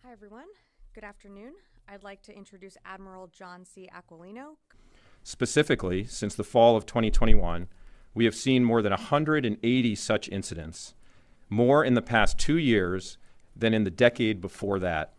Hi, everyone. Good afternoon. I'd like to introduce Admiral John C. Aquilino. Specifically, since the fall of 2021, we have seen more than 180 such incidents, more in the past 2 years than in the decade before that.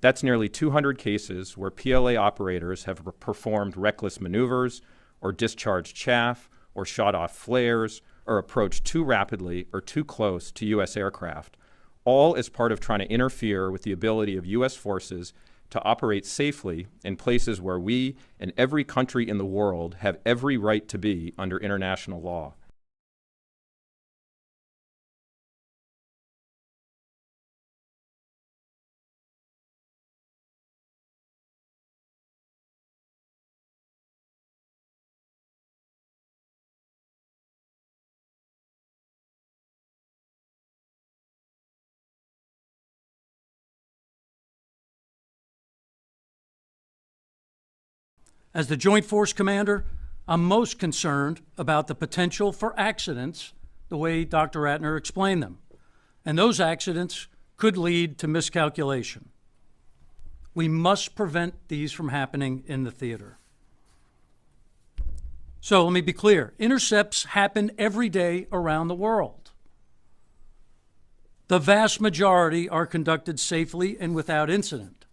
That's nearly 200 cases where PLA operators have performed reckless maneuvers, or discharged chaff, or shot off flares, or approached too rapidly or too close to U.S. aircraft, all as part of trying to interfere with the ability of U.S. forces to operate safely in places where we and every country in the world have every right to be under international law. As the Joint Force Commander, I'm most concerned about the potential for accidents, the way Dr. Ratner explained them. And those accidents could lead to miscalculation. We must prevent these from happening in the theater. So let me be clear. Intercepts happen every day around the world. The vast majority are conducted safely and without incident.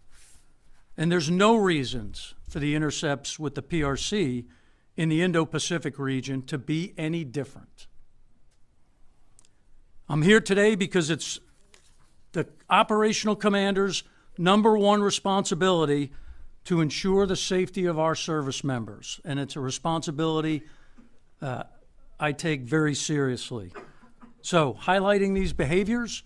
And there's no reasons for the intercepts with the PRC in the Indo-Pacific region to be any different. I'm here today because it's the operational commander's #1 responsibility to ensure the safety of our service members, and it's a responsibility I take very seriously. So highlighting these behaviors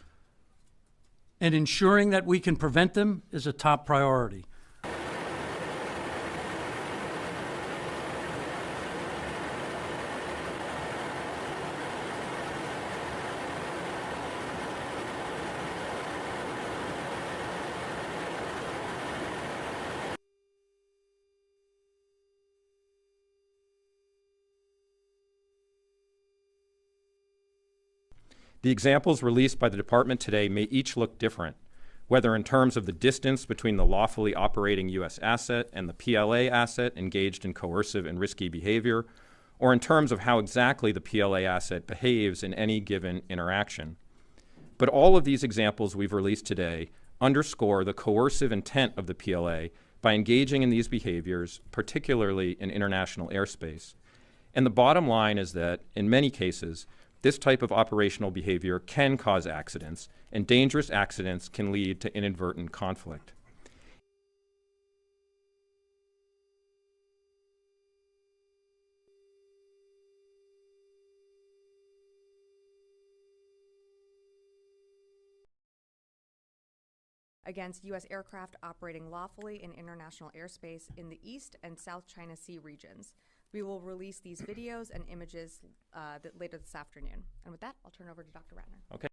and ensuring that we can prevent them is a top priority. The examples released by the Department today may each look different, whether in terms of the distance between the lawfully operating U.S. asset and the PLA asset engaged in coercive and risky behavior, or in terms of how exactly the PLA asset behaves in any given interaction. But all of these examples we've released today underscore the coercive intent of the PLA by engaging in these behaviors, particularly in international airspace. And the bottom line is that, in many cases, this type of operational behavior can cause accidents, and dangerous accidents can lead to inadvertent conflict. Against U.S. aircraft operating lawfully in international airspace in the East and South China Sea regions. We will release these videos and images later this afternoon. And with that, I'll turn over to Dr. Ratner. Okay.